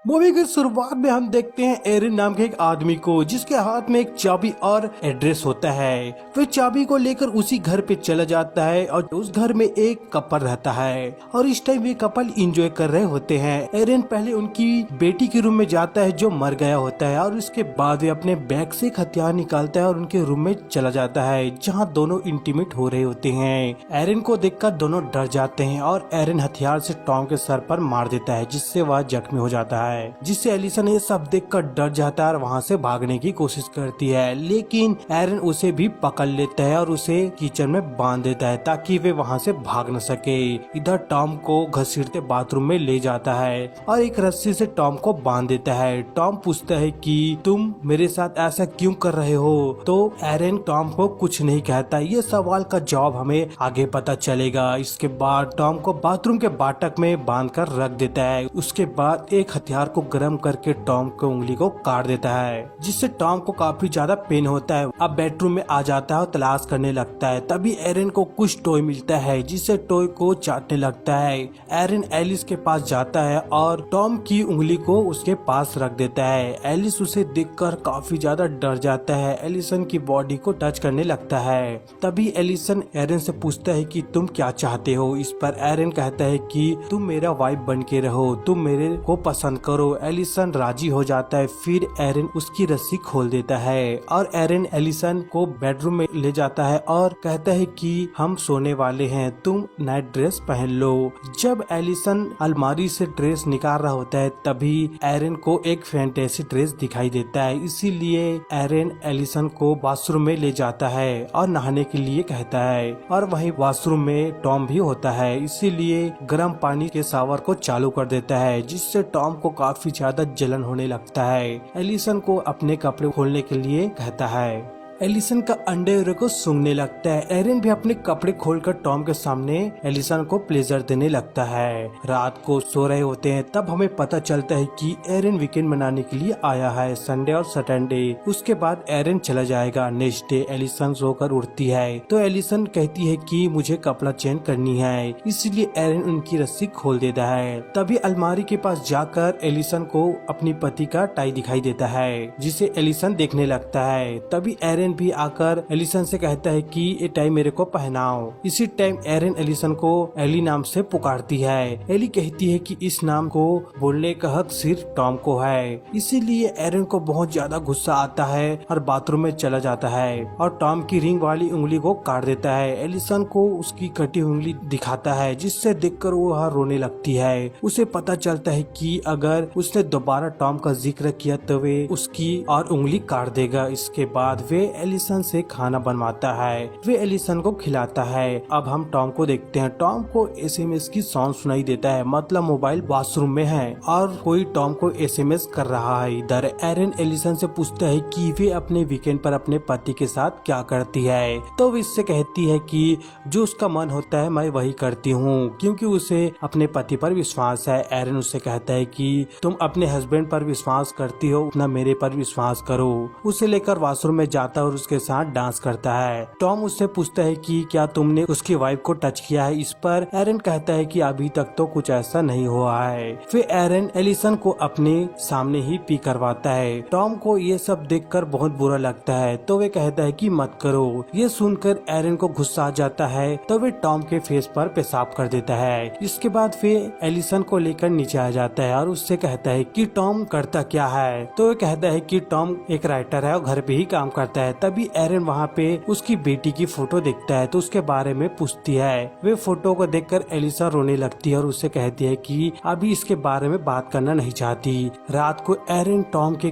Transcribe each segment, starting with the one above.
Movie की शुरुआत में हम देखते हैं एरिन नाम के एक आदमी को, जिसके हाथ में एक चाबी और एड्रेस होता है। वह चाबी को लेकर उसी घर पे चला जाता है और उस घर में एक कपल रहता है और इस टाइम ये कपल एंजॉय कर रहे होते हैं। एरिन पहले उनकी बेटी के रूम में जाता है जो मर गया होता है और उसके बाद वे अपने बैग से एक हथियार निकालता है और उनके रूम में चला जाता है जहाँ दोनों इंटीमेट हो रहे होते हैं। एरिन को देखकर दोनों डर जाते हैं और एरिन हथियार से टॉम के सर पर मार देता है जिससे वह जख्मी हो जाता है, जिससे एलिसन ये सब देखकर डर जाता है और वहाँ से भागने की कोशिश करती है, लेकिन एरिन उसे भी पकड़ लेता है और उसे किचन में बांध देता है ताकि वे वहाँ से भाग न सके। इधर टॉम को घसीटते बाथरूम में ले जाता है और एक रस्सी से टॉम को बांध देता है। टॉम पूछता है कि तुम मेरे साथ ऐसा क्यों कर रहे हो, तो एरिन टॉम को कुछ नहीं कहता। ये सवाल का जवाब हमें आगे पता चलेगा। इसके बाद टॉम को बाथरूम के बाटक में बांध कर रख देता है। उसके बाद एक हथियार को गर्म करके टॉम की उंगली को काट देता है, जिससे टॉम को काफी ज्यादा पेन होता है। अब बेडरूम में आ जाता है और तलाश करने लगता है। तभी एरिन को कुछ टॉय मिलता है, जिससे टॉय को चाटने लगता है। एरिन एलिस के पास जाता है और टॉम की उंगली को उसके पास रख देता है। एलिस उसे देखकर काफी ज्यादा डर जाता है। एलिसन की बॉडी को टच करने लगता है। तभी एलिसन एरिन से पूछता है कि तुम क्या चाहते हो। इस पर एरिन कहता है कि तुम मेरा वाइफ बन के रहो, तुम मेरे को पसंद करो। एलिसन राजी हो जाता है। फिर एरिन उसकी रस्सी खोल देता है और एरिन एलिसन को बेडरूम में ले जाता है और कहता है कि हम सोने वाले हैं, तुम नाइट ड्रेस पहन लो। जब एलिसन अलमारी से ड्रेस निकाल रहा होता है तभी एरिन को एक फैंटेसी ड्रेस दिखाई देता है। इसीलिए एरिन एलिसन को वॉशरूम में ले जाता है और नहाने के लिए कहता है और वहीं वॉशरूम में टॉम भी होता है। इसीलिए गर्म पानी के शावर को चालू कर देता है, जिससे टॉम को काफी ज्यादा जलन होने लगता है। एलिसन को अपने कपड़े खोलने के लिए कहता है। एलिसन का अंडरवेयर को सूंघने लगता है। एरिन भी अपने कपड़े खोलकर टॉम के सामने एलिसन को प्लेजर देने लगता है। रात को सो रहे होते हैं तब हमें पता चलता है कि एरिन वीकेंड मनाने के लिए आया है, संडे और सैटरडे। उसके बाद एरिन चला जाएगा। नेक्स्ट डे एलिसन सोकर उठती है तो एलिसन कहती है कि मुझे कपड़ा चेंज करनी है, इसलिए एरिन उनकी रस्सी खोल देता है। तभी अलमारी के पास जाकर एलिसन को अपनी पति का टाई दिखाई देता है, जिसे एलिसन देखने लगता है। तभी एरिन भी आकर एलिसन से कहता है कि ये टाई मेरे को पहनाओ। इसी टाइम एरिन एलिसन को एली नाम से पुकारती है। एली कहती है कि इस नाम को बोलने का हक सिर्फ टॉम को है। इसीलिए एरिन को बहुत ज्यादा गुस्सा आता है और बाथरूम में चला जाता है और टॉम की रिंग वाली उंगली को काट देता है। एलिसन को उसकी कटी उंगली दिखाता है, जिससे देखकर वो वहाँ रोने लगती है। उसे पता चलता है कि अगर उसने दोबारा टॉम का जिक्र किया तो वे उसकी और उंगली काट देगा। इसके बाद वे एलिसन से खाना बनवाता है। वे एलिसन को खिलाता है। अब हम टॉम को देखते हैं। टॉम को एसएमएस की साउंड सुनाई देता है, मतलब मोबाइल वॉशरूम में है और कोई टॉम को एसएमएस कर रहा है। इधर एरिन एलिसन से पूछता है कि वे अपने वीकेंड पर अपने पति के साथ क्या करती है, तो वो इससे कहती है कि जो उसका मन होता है मैं वही करती हूँ, क्योंकि उसे अपने पति पर विश्वास है। एरिन उससे कहता है कि तुम अपने हस्बैंड पर विश्वास करती हो, उतना मेरे पर विश्वास करो। उसे लेकर वॉशरूम में जाता और उसके साथ डांस करता है। टॉम उससे पूछता है कि क्या तुमने उसकी वाइफ को टच किया है। इस पर एरिन कहता है कि अभी तक तो कुछ ऐसा नहीं हुआ है। फिर एरिन एलिसन को अपने सामने ही पी करवाता है। टॉम को ये सब देखकर बहुत बुरा लगता है तो वे कहता है कि मत करो। ये सुनकर एरिन को गुस्सा आ जाता है तो वे टॉम के फेस पर पेशाब कर देता है। इसके बाद फिर एलिसन को लेकर नीचे आ जाता है और उससे कहता है कि टॉम करता क्या है, तो वे कहता है कि टॉम एक राइटर है और घर पे ही काम करता है। तभी एरिन वहाँ पे उसकी बेटी की फोटो देखता है तो उसके बारे में पूछती है। वे फोटो को देखकर एलिसा रोने लगती है और उससे कहती है कि अभी इसके बारे में बात करना नहीं चाहती। रात को एरिन टॉम के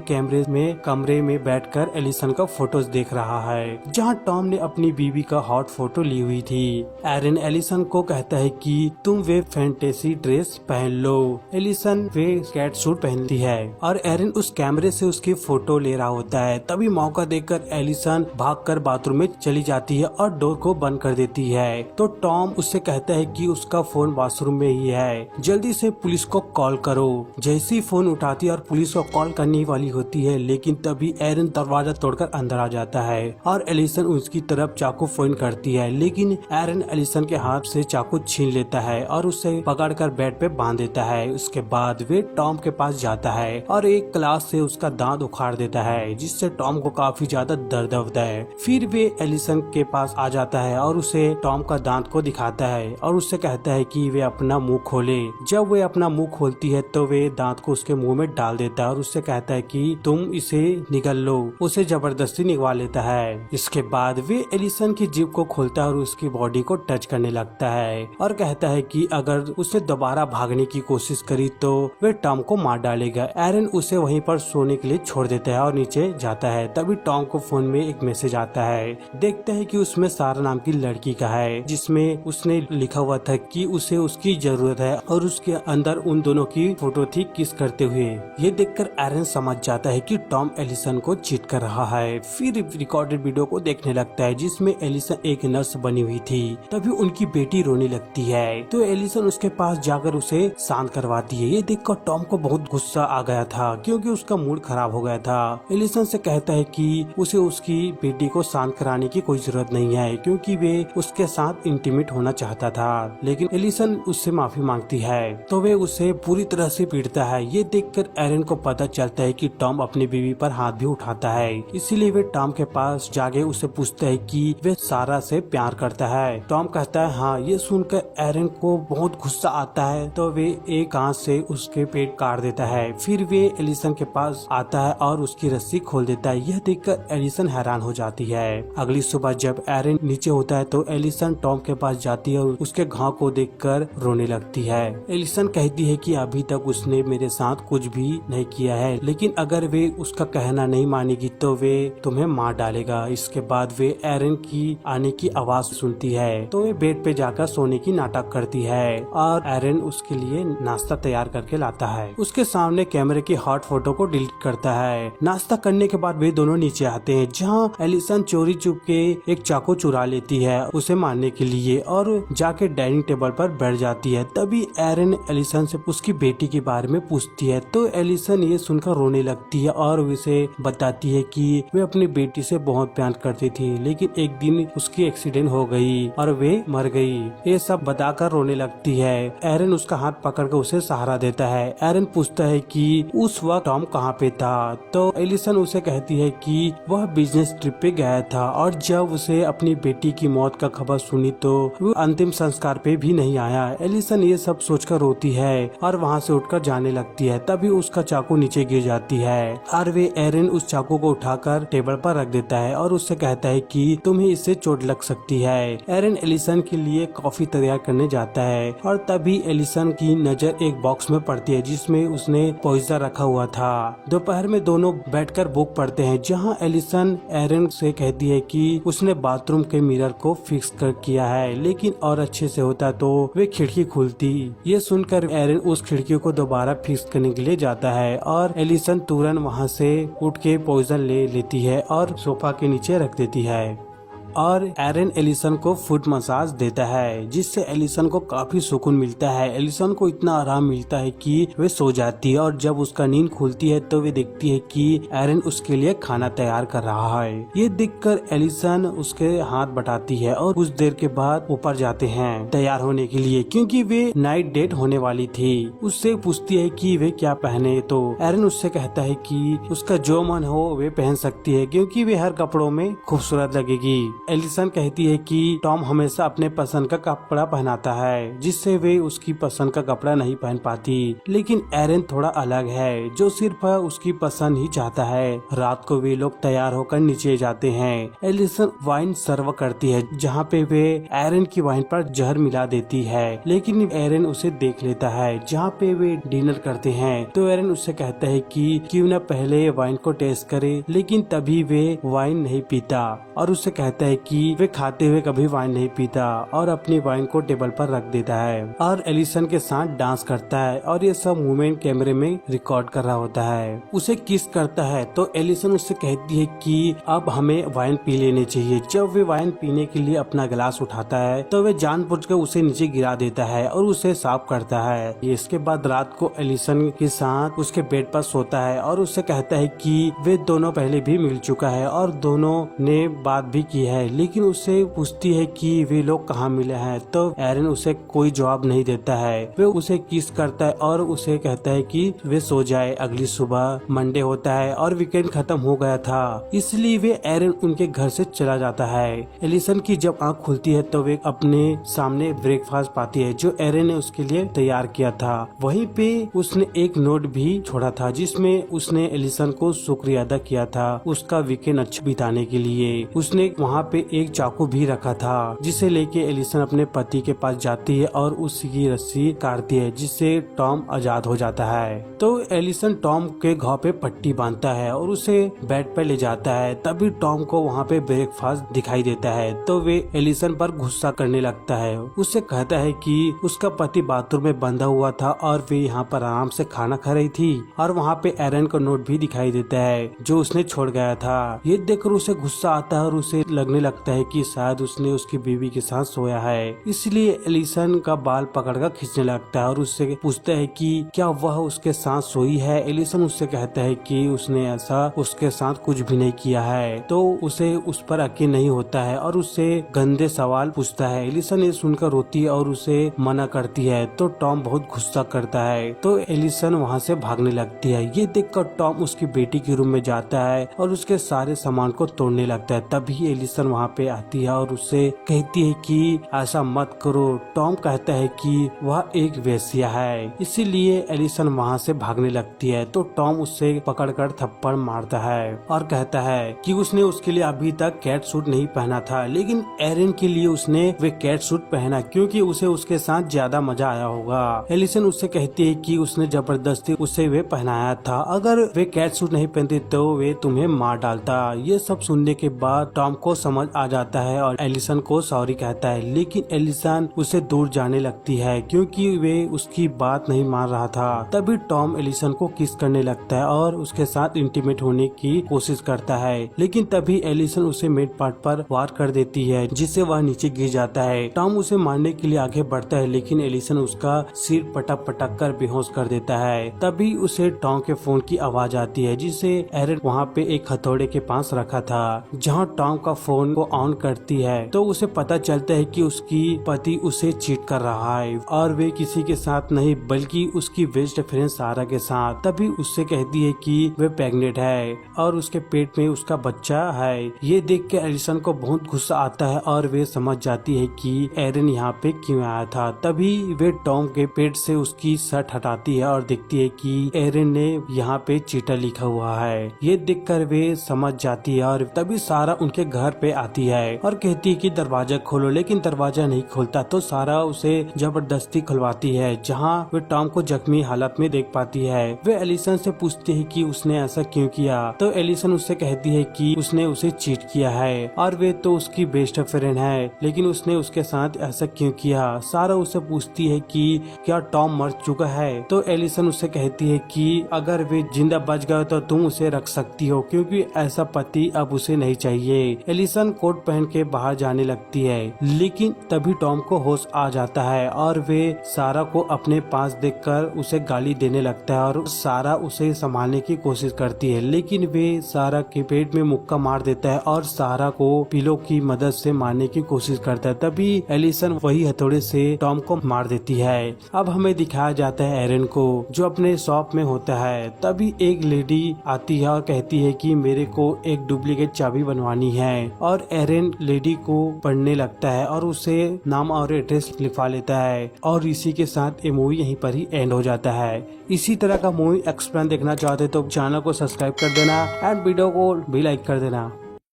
कमरे में बैठकर एलिसन का फोटोज देख रहा है, जहाँ टॉम ने अपनी बीवी का हॉट फोटो ली हुई थी। एरिन एलिसन को कहता है कि तुम वे फैंटेसी ड्रेस पहन लो। एलिसन वे कैट सूट पहनती है और एरिन उस कैमरे से उसकी फोटो ले रहा होता है। तभी मौका देखकर एलिसन भागकर बाथरूम में चली जाती है और डोर को बंद कर देती है। तो टॉम उससे कहता है कि उसका फोन बाथरूम में ही है, जल्दी से पुलिस को कॉल करो। जैसे ही फोन उठाती है और पुलिस को कॉल करने वाली होती है, लेकिन तभी एरन दरवाजा तोड़कर अंदर आ जाता है और एलिसन उसकी तरफ चाकू पॉइंट करती है, लेकिन एरन एलिसन के हाथ से चाकू छीन लेता है और उसे पकड़कर बेड पे बांध देता है। उसके बाद वे टॉम के पास जाता है और एक क्लास से उसका दांत उखाड़ देता है, जिससे टॉम को काफी ज्यादा दर्द होता है। फिर वे एलिसन के पास आ जाता है और उसे टॉम का दांत को दिखाता है और उससे कहता है कि वे अपना मुंह खोले। जब वे अपना मुंह खोलती है तो वे दांत को उसके मुंह में डाल देता है और उससे कहता है कि तुम इसे निगल लो। उसे जबरदस्ती निगलवा लेता है। इसके बाद वे एलिसन की जिप को खोलता है और उसकी बॉडी को टच करने लगता है और कहता है कि अगर उसे दोबारा भागने की कोशिश करी तो वे टॉम को मार डालेगा। एरन उसे वहीं पर सोने के लिए छोड़ देता है और नीचे जाता है। तभी टॉम को फोन में एक मैसेज आता है। देखता है कि उसमें सारा नाम की लड़की का है, जिसमें उसने लिखा हुआ था कि उसे उसकी जरूरत है और उसके अंदर उन दोनों की फोटो थी किस करते हुए। ये देखकर एरन समझ जाता है कि टॉम एलिसन को चीट कर रहा है। फिर रिकॉर्डेड वीडियो को देखने लगता है जिसमें एलिसन एक नर्स बनी हुई थी। तभी उनकी बेटी रोने लगती है तो एलिसन उसके पास जाकर उसे शांत करवाती है। ये देखकर टॉम को बहुत गुस्सा आ गया था क्योंकि उसका मूड खराब हो गया था। एलिसन से कहता है कि उसे उसकी बेटी को शांत कराने की कोई जरूरत नहीं है क्योंकि वे उसके साथ इंटीमेट होना चाहता था, लेकिन एलिसन उससे माफी मांगती है तो वे उसे पूरी तरह से पीटता है। ये देखकर एरन को पता चलता है कि टॉम अपनी बीवी पर हाथ भी उठाता है, इसीलिए वे टॉम के पास जाके उसे पूछता है कि वे सारा से प्यार करता है। टॉम कहता है हाँ। ये सुनकर एरन को बहुत गुस्सा आता है तो वे एक हाथ से उसके पेट काट देता है। फिर वे एलिसन के पास आता है और उसकी रस्सी खोल देता है। यह देखकर एलिसन हैरान हो जाती है। अगली सुबह जब एरन नीचे होता है तो एलिसन टॉम के पास जाती है और उसके घाव को देखकर रोने लगती है। एलिसन कहती है कि अभी तक उसने मेरे साथ कुछ भी नहीं किया है, लेकिन अगर वे उसका कहना नहीं मानेगी तो वे तुम्हें मार डालेगा। इसके बाद वे एरन की आने की आवाज सुनती है तो वे बेड पे जाकर सोने की नाटक करती है और एरन उसके लिए नाश्ता तैयार करके लाता है। उसके सामने कैमरे की हॉट फोटो को डिलीट करता है। नाश्ता करने के बाद वे दोनों नीचे आते हैं जहां एलिसन चोरी चुपके एक चाकू चुरा लेती है उसे मारने के लिए और जाके डाइनिंग टेबल पर बैठ जाती है। तभी एरन एलिसन से उसकी बेटी के बारे में पूछती है तो एलिसन ये सुनकर रोने लगती है और उसे बताती है कि वे अपनी बेटी से बहुत प्यार करती थी, लेकिन एक दिन उसकी एक्सीडेंट हो गई और वे मर गई। ये सब बताकर रोने लगती है। एरन उसका हाथ पकड़कर उसे सहारा देता है। एरन पूछता है कि उस वक्त टॉम कहाँ पे था तो एलिसन उसे कहती है कि वह बिजनेस ट्रिप पे गया था और जब उसे अपनी बेटी की मौत का खबर सुनी तो वो अंतिम संस्कार पे भी नहीं आया। एलिसन ये सब सोचकर रोती है और वहाँ से उठकर जाने लगती है। तभी उसका चाकू नीचे गिर जाती है और वे एरन उस चाकू को उठाकर टेबल पर रख देता है और उससे कहता है कि तुम्हें इससे चोट लग सकती है। एरन एलिसन के लिए कॉफी तैयार करने जाता है और तभी एलिसन की नजर एक बॉक्स में पड़ती है जिसमें उसने पॉइजन रखा हुआ था। दोपहर में दोनों बैठकर बुक पढ़ते हैं जहां एलिसन एरन से कहती है कि उसने बाथरूम के मिरर को फिक्स कर किया है, लेकिन और अच्छे से होता तो वे खिड़की खुलती। ये सुनकर एरन उस खिड़की को दोबारा फिक्स करने के लिए जाता है और एलिसन तुरंत वहां से उठ के पॉइजन ले लेती है और सोफा के नीचे रख देती है और एरन एलिसन को फुट मसाज देता है जिससे एलिसन को काफी सुकून मिलता है। एलिसन को इतना आराम मिलता है कि वे सो जाती है और जब उसका नींद खुलती है तो वे देखती है कि एरन उसके लिए खाना तैयार कर रहा है। ये देखकर एलिसन उसके हाथ बटाती है और कुछ देर के बाद ऊपर जाते हैं तैयार होने के लिए क्योंकि वे नाइट डेट होने वाली थी। उससे पूछती है कि वे क्या पहने तो एरन उससे कहता है कि उसका जो मन हो वे पहन सकती है क्योंकि वे हर कपड़ों में खूबसूरत लगेगी। एलिसन कहती है कि टॉम हमेशा अपने पसंद का कपड़ा पहनाता है जिससे वे उसकी पसंद का कपड़ा नहीं पहन पाती, लेकिन एरन थोड़ा अलग है जो सिर्फ उसकी पसंद ही चाहता है। रात को वे लोग तैयार होकर नीचे जाते हैं। एलिसन वाइन सर्व करती है जहाँ पे वे एरन की वाइन पर जहर मिला देती है, लेकिन एरन उसे देख लेता है। जहाँ पे वे डिनर करते हैं तो एरन उससे कहता है कि क्यों न पहले वाइन को टेस्ट करे, लेकिन तभी वे वाइन नहीं पीता और उससे कहता है है कि वे खाते हुए कभी वाइन नहीं पीता और अपनी वाइन को टेबल पर रख देता है और एलिसन के साथ डांस करता है और ये सब मूवमेंट कैमरे में रिकॉर्ड कर रहा होता है। उसे किस करता है तो एलिसन उससे कहती है कि अब हमें वाइन पी लेनी चाहिए। जब वे वाइन पीने के लिए अपना गिलास उठाता है तो वे जानबूझकर उसे नीचे गिरा देता है और उसे साफ करता है। इसके बाद रात को एलिसन के साथ उसके बेड पर सोता है और उससे कहता है कि वे दोनों पहले भी मिल चुका है और दोनों ने बात भी की है, लेकिन उससे पूछती है कि वे लोग कहाँ मिले हैं तो एरन उसे कोई जवाब नहीं देता है। वे उसे किस करता है और उसे कहता है कि वे सो जाए, अगली सुबह मंडे होता है और वीकेंड खत्म हो गया था, इसलिए वे एरन उनके घर से चला जाता है। एलिसन की जब आँख खुलती है तो वे अपने सामने ब्रेकफास्ट पाती है जो एरन ने उसके लिए तैयार किया था। वहीं पे उसने एक नोट भी छोड़ा था जिसमें उसने एलिसन को शुक्रिया अदा किया था उसका वीकेंड अच्छा बिताने के लिए। उसने वहाँ पे एक चाकू भी रखा था जिसे लेके एलिसन अपने पति के पास जाती है और उसकी रस्सी काटती है जिससे टॉम आजाद हो जाता है। तो एलिसन टॉम के घाव पे पट्टी बांधता है और उसे बेड पर ले जाता है। तभी टॉम को वहाँ पे ब्रेकफास्ट दिखाई देता है तो वे एलिसन पर गुस्सा करने लगता है। उससे कहता है कि उसका पति बाथरूम में बंधा हुआ था और वे यहाँ पर आराम से खाना खा रही थी और वहाँ पे एरन का नोट भी दिखाई देता है जो उसने छोड़ गया था। ये देखकर उसे गुस्सा आता है और उसे लगने लगता है कि शायद उसने उसकी बीवी के साथ सोया है, इसलिए एलिसन का बाल पकड़कर खींचने लगता है और उससे पूछता है कि क्या वह उसके साथ सोई है। एलिसन उससे कहता है कि उसने ऐसा उसके साथ कुछ भी नहीं किया है। तो उसे उस पर यकीन नहीं होता है और उससे गंदे सवाल पूछता है। एलिसन ये सुनकर रोती है और उसे मना करती है तो टॉम बहुत गुस्सा करता है तो एलिसन वहाँ से भागने लगती है। ये देखकर टॉम उसकी बेटी के रूम में जाता है और उसके सारे सामान को तोड़ने लगता है। तभी एलिसन वहाँ पे आती है और उससे कहती है कि ऐसा मत करो। टॉम कहता है कि वह एक वेश्या है, इसीलिए एलिसन वहाँ से भागने लगती है तो टॉम उससे पकड़कर थप्पड़ मारता है और कहता है कि उसने उसके लिए अभी तक कैट सूट नहीं पहना था, लेकिन एरन के लिए उसने वे कैट सूट पहना क्योंकि उसे उसके साथ ज्यादा मजा आया होगा। एलिसन उससे कहती है कि उसने जबरदस्ती उसे वे पहनाया था, अगर वे कैट सूट नहीं पहनते तो वे तुम्हें मार डालता। ये सब सुनने के बाद टॉम को समझ आ जाता है और एलिसन को सॉरी कहता है, लेकिन एलिसन उसे दूर जाने लगती है क्योंकि वे उसकी बात नहीं मान रहा था। तभी टॉम एलिसन को किस करने लगता है और उसके साथ इंटीमेट होने की कोशिश करता है, लेकिन तभी एलिसन उसे मेड पार्ट पर वार कर देती है जिससे वह नीचे गिर जाता है। टॉम उसे मारने के लिए आगे बढ़ता है लेकिन एलिसन उसका सिर पटक पटक कर बेहोश कर देता है। तभी उसे टॉम के फोन की आवाज आती है जिसे एरन वहाँ पे एक हथौड़े के पास रखा था। जहाँ टॉम का फोन को ऑन करती है तो उसे पता चलता है कि उसकी पति उसे चीट कर रहा है और वे किसी के साथ नहीं बल्कि उसकी बेस्ट फ्रेंड सारा के साथ। तभी उससे कहती है कि वे प्रेग्नेंट है और उसके पेट में उसका बच्चा है। ये देख के एलिसन को बहुत गुस्सा आता है और वे समझ जाती है कि एरन यहाँ पे क्यों आया था। तभी वे टॉम के पेट से उसकी शर्ट हटाती है और देखती है कि एरन ने यहाँ पे चीटर लिखा हुआ है। ये देखकर वे समझ जाती है और तभी सारा उनके घर पे आती है और कहती है कि दरवाजा खोलो, लेकिन दरवाजा नहीं खोलता तो सारा उसे जबरदस्ती खुलवाती है। जहाँ वे टॉम को जख्मी हालत में देख पाती है। वे एलिसन से पूछती है कि उसने ऐसा क्यों किया तो एलिसन उससे कहती है कि उसने उसे चीट किया है और वे तो उसकी बेस्ट फ्रेंड है, लेकिन उसने उसके साथ ऐसा क्यों किया। सारा उसे पूछती है कि क्या टॉम मर चुका है तो एलिसन उससे कहती है कि अगर वे जिंदा बच गए तो तुम उसे रख सकती हो क्योंकि ऐसा पति अब उसे नहीं चाहिए। एलिसन कोट पहन के बाहर जाने लगती है, लेकिन तभी टॉम को होश आ जाता है और वे सारा को अपने पास देखकर उसे गाली देने लगता है और सारा उसे संभालने की कोशिश करती है, लेकिन वे सारा के पेट में मुक्का मार देता है और सारा को पिलो की मदद से मारने की कोशिश करता है। तभी एलिसन वही हथौड़े से टॉम को मार देती है। अब हमें दिखाया जाता है एरन को जो अपने शॉप में होता है। तभी एक लेडी आती है और कहती है कि मेरे को एक डुप्लीकेट चाबी बनवानी है और एरन लेडी को पढ़ने लगता है और उसे नाम और एड्रेस लिखवा लेता है और इसी के साथ ये मूवी यहीं पर ही एंड हो जाता है। इसी तरह का मूवी एक्सप्लेन देखना चाहते तो चैनल को सब्सक्राइब कर देना एंड वीडियो को भी लाइक कर देना।